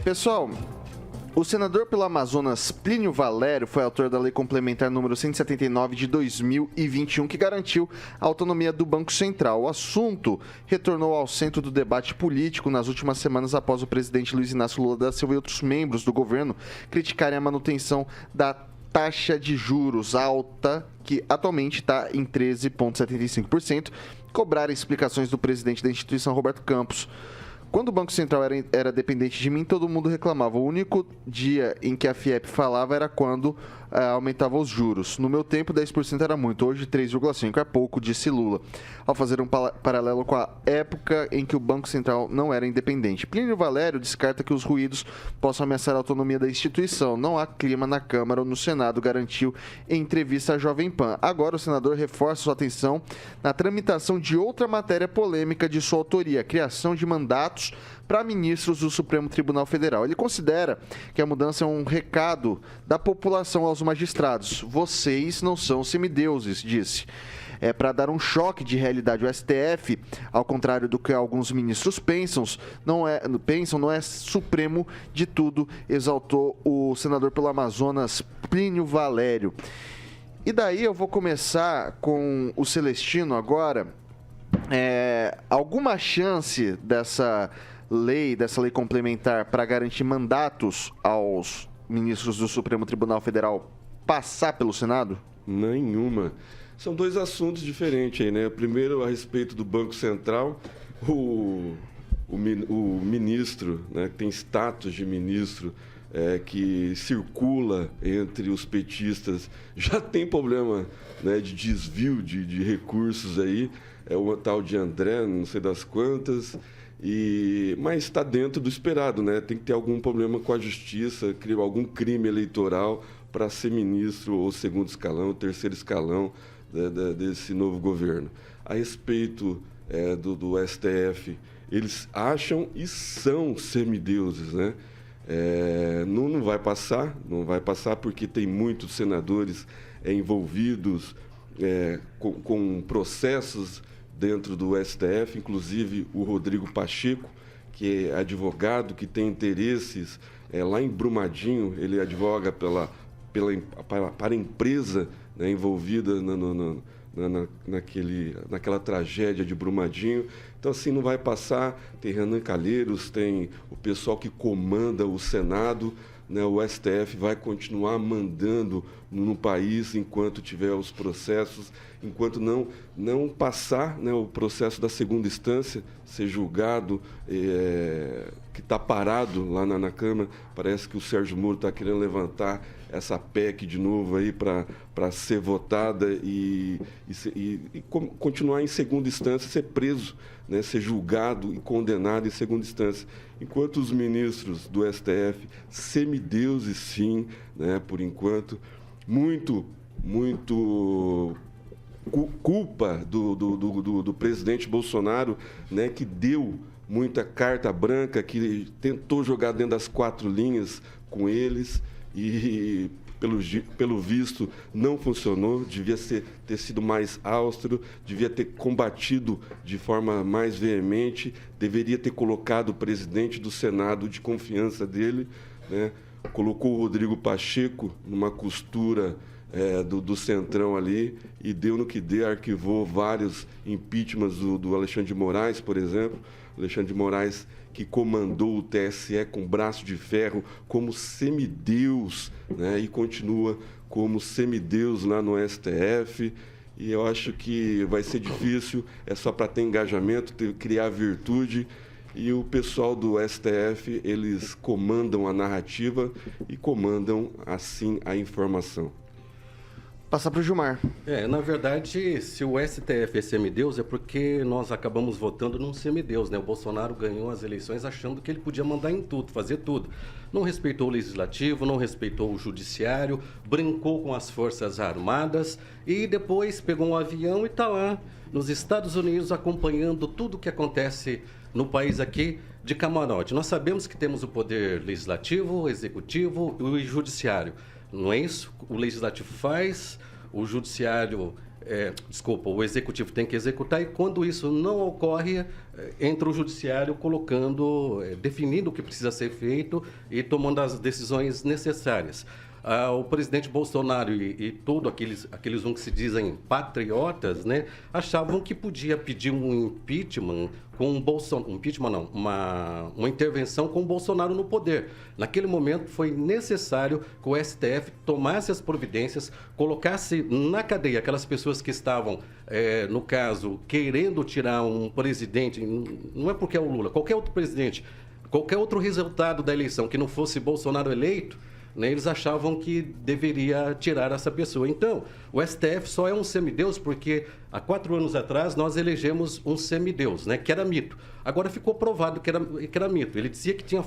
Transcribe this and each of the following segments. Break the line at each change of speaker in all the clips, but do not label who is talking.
Pessoal, o senador pelo Amazonas Plínio Valério foi autor da Lei Complementar número 179 de 2021, que garantiu a autonomia do Banco Central. O assunto retornou ao centro do debate político nas últimas semanas após o presidente Luiz Inácio Lula da Silva e outros membros do governo criticarem a manutenção da taxa de juros alta, que atualmente está em 13,75%, cobrarem explicações do presidente da instituição, Roberto Campos. Quando o Banco Central era dependente de mim, todo mundo reclamava. O único dia em que a FIEP falava era quando aumentava os juros. No meu tempo, 10% era muito. Hoje, 3,5% é pouco, disse Lula, ao fazer um paralelo com a época em que o Banco Central não era independente. Plínio Valério descarta que os ruídos possam ameaçar a autonomia da instituição. Não há clima na Câmara ou no Senado, garantiu em entrevista à Jovem Pan. Agora, o senador reforça sua atenção na tramitação de outra matéria polêmica de sua autoria, a criação de mandatos para ministros do Supremo Tribunal Federal. Ele considera que a mudança é um recado da população aos magistrados. Vocês não são semideuses, disse. É para dar um choque de realidade ao STF, ao contrário do que alguns ministros pensam, não é supremo de tudo, exaltou o senador pelo Amazonas, Plínio Valério. E daí eu vou começar com o Celestino agora. Alguma chance dessa lei complementar para garantir mandatos aos ministros do Supremo Tribunal Federal passar pelo Senado?
Nenhuma. São dois assuntos diferentes aí, né? Primeiro, a respeito do Banco Central, o ministro, né, que tem status de ministro, que circula entre os petistas, já tem problema, né, de desvio de recursos aí, é o tal de André, não sei das quantas, mas está dentro do esperado, né? Tem que ter algum problema com a justiça, algum crime eleitoral para ser ministro ou segundo escalão, terceiro escalão desse novo governo. A respeito do STF, eles acham e são semideuses, né? Não vai passar porque tem muitos senadores envolvidos com processos dentro do STF, inclusive o Rodrigo Pacheco, que é advogado, que tem interesses lá em Brumadinho, ele advoga para a empresa, né, envolvida naquela tragédia de Brumadinho. Então, assim, não vai passar. Tem Renan Calheiros, tem o pessoal que comanda o Senado, né? O STF vai continuar mandando no país enquanto tiver os processos, enquanto não passar, né, o processo da segunda instância, ser julgado, que está parado lá na Câmara. Parece que o Sérgio Moro está querendo levantar essa PEC de novo aí para ser votada e continuar em segunda instância, ser preso, né, ser julgado e condenado em segunda instância. Enquanto os ministros do STF, semideuses sim, né, por enquanto, muito culpa do presidente Bolsonaro, né, que deu muita carta branca, que tentou jogar dentro das quatro linhas com eles e, pelo visto, não funcionou. Devia ter sido mais austero, devia ter combatido de forma mais veemente, deveria ter colocado o presidente do Senado de confiança dele, né? Colocou o Rodrigo Pacheco numa costura do Centrão ali e deu no que deu, arquivou vários impeachments do Alexandre de Moraes, por exemplo. Alexandre de Moraes, que comandou o TSE com braço de ferro como semideus, né? E continua como semideus lá no STF. E eu acho que vai ser difícil, é só para ter engajamento, criar virtude. E o pessoal do STF, eles comandam a narrativa e comandam, assim, a informação.
Passar para o Gilmar.
Na verdade, se o STF é semideus, é porque nós acabamos votando num semideus, né? O Bolsonaro ganhou as eleições achando que ele podia mandar em tudo, fazer tudo. Não respeitou o legislativo, não respeitou o judiciário, brincou com as Forças Armadas e depois pegou um avião e está lá nos Estados Unidos acompanhando tudo o que acontece no país aqui de camarote. Nós sabemos que temos o poder legislativo, o executivo e o judiciário. Não é isso? O legislativo faz, o judiciário o executivo tem que executar, e quando isso não ocorre, entra o judiciário colocando, definindo o que precisa ser feito e tomando as decisões necessárias. O presidente Bolsonaro e todos aqueles que se dizem patriotas, né, achavam que podia pedir um impeachment com uma intervenção com o Bolsonaro no poder. Naquele momento foi necessário que o STF tomasse as providências, colocasse na cadeia aquelas pessoas que estavam, no caso, querendo tirar um presidente, não é porque é o Lula, qualquer outro presidente, qualquer outro resultado da eleição que não fosse Bolsonaro eleito, né, eles achavam que deveria tirar essa pessoa. Então, o STF só é um semideus porque há 4 anos atrás nós elegemos um semideus, né, que era mito. Agora ficou provado que era mito. Ele dizia que tinha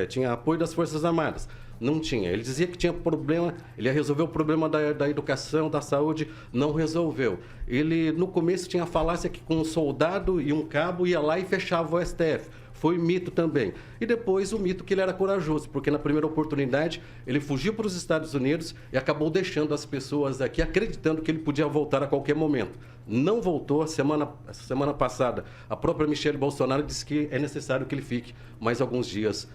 tinha apoio das Forças Armadas. Não tinha. Ele dizia que tinha problema, ele ia resolver o problema da educação, da saúde, não resolveu. Ele, no começo, tinha a falácia que com um soldado e um cabo ia lá e fechava o STF. Foi mito também. E depois o mito que ele era corajoso, porque na primeira oportunidade ele fugiu para os Estados Unidos e acabou deixando as pessoas aqui acreditando que ele podia voltar a qualquer momento. Não voltou. Essa semana passada, a própria Michelle Bolsonaro disse que é necessário que ele fique mais alguns dias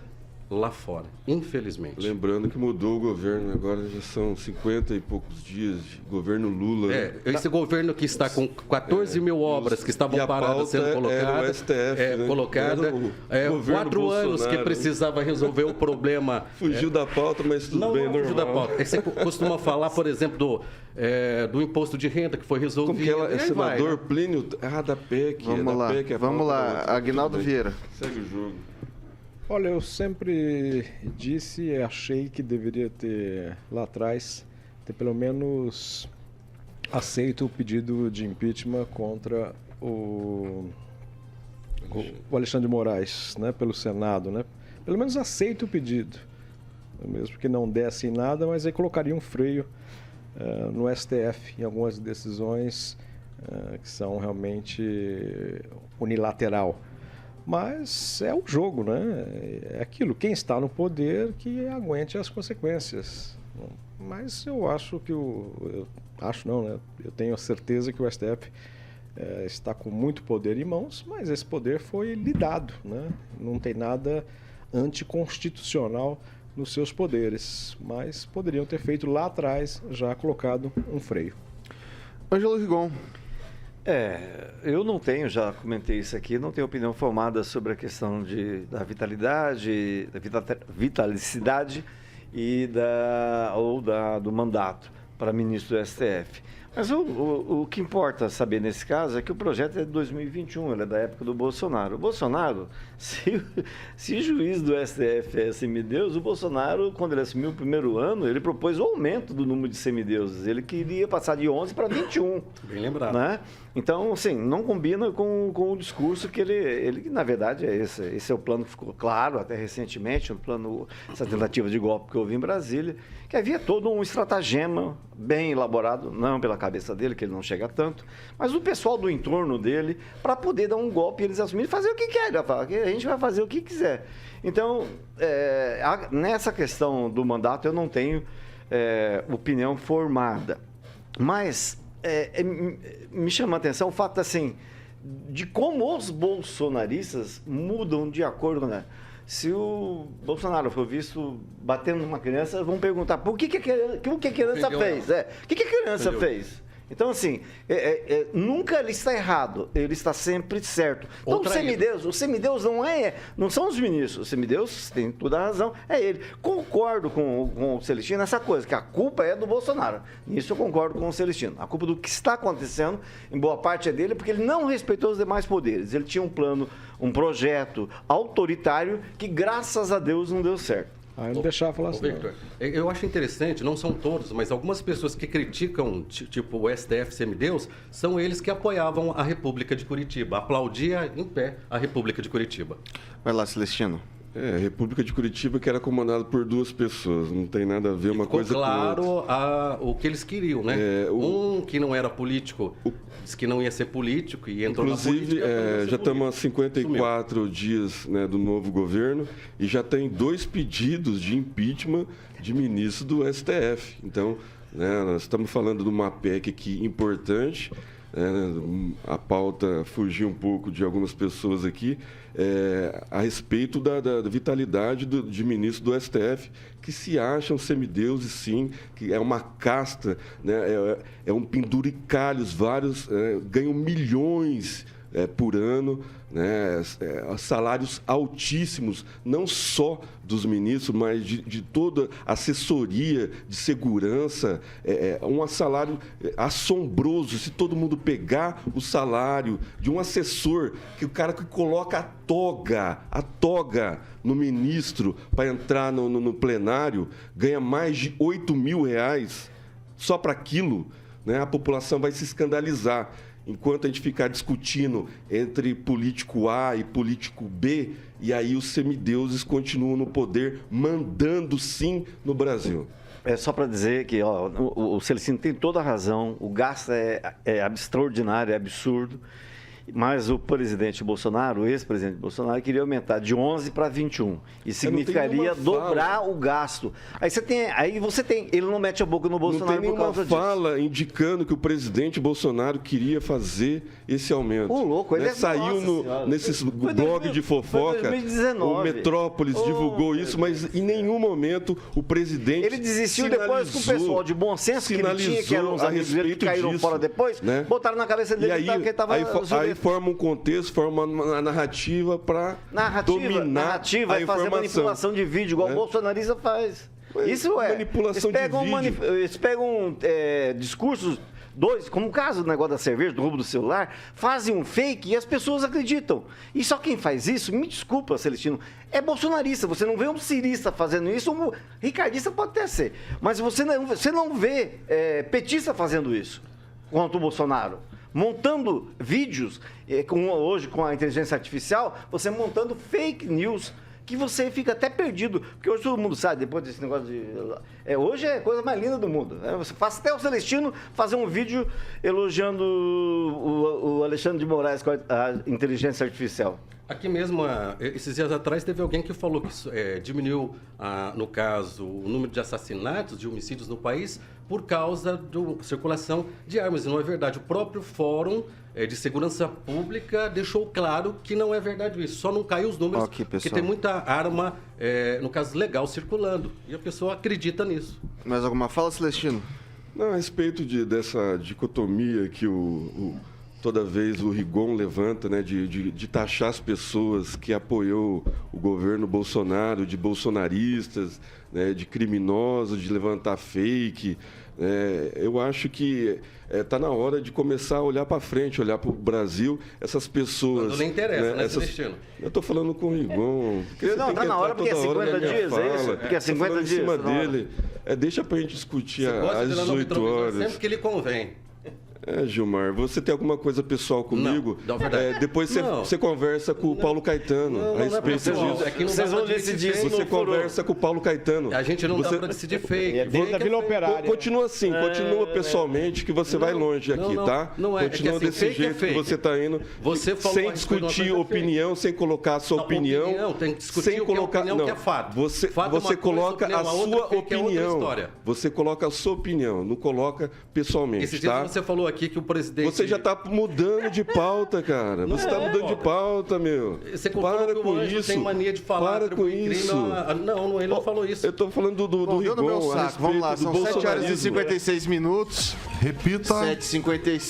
lá fora, infelizmente.
Lembrando que mudou o governo, agora já são 50 e poucos dias de governo Lula.
Esse governo que está com 14 mil obras que estavam paradas sendo colocadas,
colocada.
4 anos que precisava resolver o problema.
Fugiu da pauta, mas tudo bem, normal.
Fugiu da pauta. Você costuma falar, por exemplo, do imposto de renda que foi resolvido.
Como que é senador Plínio? Da PEC.
Vamos lá, Aguinaldo Vieira.
Segue o jogo.
Olha, eu sempre disse e achei que deveria ter, lá atrás, ter pelo menos aceito o pedido de impeachment contra o Alexandre de Moraes, né, pelo Senado, né? Pelo menos aceito o pedido, mesmo que não desse em nada, mas aí colocaria um freio no STF em algumas decisões que são realmente unilateral. Mas é o jogo, né? É aquilo, quem está no poder que aguente as consequências. Mas eu acho que eu tenho a certeza que o STF está com muito poder em mãos, mas esse poder foi lhe dado, né? Não tem nada anticonstitucional nos seus poderes, mas poderiam ter feito lá atrás, já colocado um freio.
Ângelo Rigon.
Eu não tenho, já comentei isso aqui, não tenho opinião formada sobre a questão da vitalidade, da vitalicidade e do mandato para ministro do STF. Mas o que importa saber nesse caso é que o projeto é de 2021, ele é da época do Bolsonaro. O Bolsonaro, se juiz do STF é semideus, o Bolsonaro, quando ele assumiu o primeiro ano, ele propôs o aumento do número de semideuses. Ele queria passar de 11 para 21.
Bem lembrado.
Né? Então, assim, não combina com o discurso que ele na verdade, é esse. Esse é o plano que ficou claro até recentemente, essa tentativa de golpe que houve em Brasília, que havia todo um estratagema bem elaborado, não pela cabeça dele, que ele não chega tanto, mas o pessoal do entorno dele, para poder dar um golpe e eles assumirem e fazer o que querem. A gente vai fazer o que quiser. Então, nessa questão do mandato, eu não tenho opinião formada. Mas me chama a atenção o fato, assim, de como os bolsonaristas mudam de acordo, né? Se o Bolsonaro for visto batendo numa criança, vão perguntar o que a criança fez? O que a criança fez? Então, assim, nunca ele está errado, ele está sempre certo. Então, o semideus não são os ministros, o semideus tem toda a razão, é ele. Concordo com o Celestino nessa coisa, que a culpa é do Bolsonaro. Nisso eu concordo com o Celestino. A culpa do que está acontecendo, em boa parte é dele, porque ele não respeitou os demais poderes. Ele tinha um plano, um projeto autoritário que, graças a Deus, não deu certo.
Aí não deixava falar assim.
Victor, eu acho interessante, não são todos, mas algumas pessoas que criticam, tipo o STF semideus, são eles que apoiavam a República de Curitiba, aplaudia em pé a República de Curitiba.
Vai lá, Celestino.
A República de Curitiba que era comandada por 2 pessoas, não tem nada a ver uma coisa com outra.
Ficou claro o que eles queriam, né? Um que não era político, disse que não ia ser político e entrou na política.
Inclusive, já estamos há 54 dias, né, do novo governo e já tem 2 pedidos de impeachment de ministro do STF. Então, né? Nós estamos falando de uma PEC aqui importante. A pauta fugiu um pouco de algumas pessoas aqui a respeito da vitalidade de ministros do STF que se acham semideuses, sim, que é uma casta, né? É um penduricalhos, vários ganham milhões por ano, né? Salários altíssimos, não só dos ministros, mas de toda a assessoria de segurança. Um salário assombroso. Se todo mundo pegar o salário de um assessor, que o cara que coloca a toga no ministro para entrar no plenário, ganha mais de R$8.000 só para aquilo, né? A população vai se escandalizar. Enquanto a gente ficar discutindo entre político A e político B, e aí os semideuses continuam no poder, mandando sim no Brasil.
Só para dizer que o Celestino tem toda a razão, o gasto é extraordinário, é absurdo, mas o presidente Bolsonaro, o ex-presidente Bolsonaro, queria aumentar de 11 para 21. Isso significaria dobrar o gasto. Aí você tem, ele não mete a boca no Bolsonaro por causa disso.
Não tem nenhuma fala indicando que o presidente Bolsonaro queria fazer esse aumento.
O louco, ele
saiu nesses blogs de fofoca,
2019.
O Metrópolis divulgou isso, mas em nenhum momento o presidente
ele desistiu depois com o pessoal de bom senso que ele tinha, que eram os amigos dele que caíram fora depois, né? Botaram na cabeça dele que ele estava...
Aí forma um contexto, forma uma narrativa para dominar a
é fazer
informação.
manipulação de vídeo, igual o bolsonarista faz. Isso
manipulação de vídeo.
Eles pegam discursos, como o caso do negócio da cerveja, do roubo do celular, fazem um fake e as pessoas acreditam. E só quem faz isso, me desculpa, Celestino, é bolsonarista. Você não vê um cirista fazendo isso, um ricardista pode até ser. Mas você não vê petista fazendo isso contra o Bolsonaro. Montando vídeos, hoje com a inteligência artificial, você montando fake news, que você fica até perdido, porque hoje todo mundo sabe, depois desse negócio de... hoje é a coisa mais linda do mundo. Você faz até o Celestino fazer um vídeo elogiando o Alexandre de Moraes com a inteligência artificial.
Aqui mesmo, esses dias atrás, teve alguém que falou que diminuiu, no caso, o número de assassinatos, de homicídios no país, por causa da circulação de armas. E não é verdade. O próprio Fórum de Segurança Pública deixou claro que não é verdade isso. Só não caiu os números, porque tem muita arma, no caso, legal circulando. E a pessoa acredita nisso.
Mais alguma fala, Celestino?
Não, a respeito dessa dicotomia que toda vez o Rigon levanta, né, de taxar as pessoas que apoiou o governo Bolsonaro, de bolsonaristas, né, de criminosos, de levantar fake. Eu acho que está na hora de começar a olhar para frente, olhar para o Brasil, essas pessoas...
Quando não interessa, né, Celestino?
Eu estou falando com o Rigon.
Não, está na hora porque é 50 dias, é isso? Porque é 50 dias.
Em cima dele. Deixa para a gente discutir às 18 horas.
Sempre que ele convém.
Gilmar, você tem alguma coisa pessoal comigo?
Não, verdade.
Depois você conversa com o Paulo Caetano a respeito disso.
É que não vocês vão decidir.
Você conversa com o Paulo Caetano.
A gente não dá para decidir fake.
Da Vila Operária.
Continua assim, continua pessoalmente, que você vai longe aqui, tá?
Não é.
Continua desse jeito que você está indo.
Você falou
sem discutir opinião, sem colocar a sua opinião.
Tem que discutir sem colocar, opinião, que é fato.
Você coloca a sua opinião. Você coloca a sua opinião, não coloca pessoalmente.
Esses dias você falou aqui que o presidente...
Você já está mudando de pauta, cara. Você está mudando de pauta, meu.
Você para com isso. Tem mania de falar.
Para com isso.
Não, ele não falou isso.
Eu estou falando do Rigon.
Vamos lá, são 7 horas e 56 minutos.
Repita.
7h56.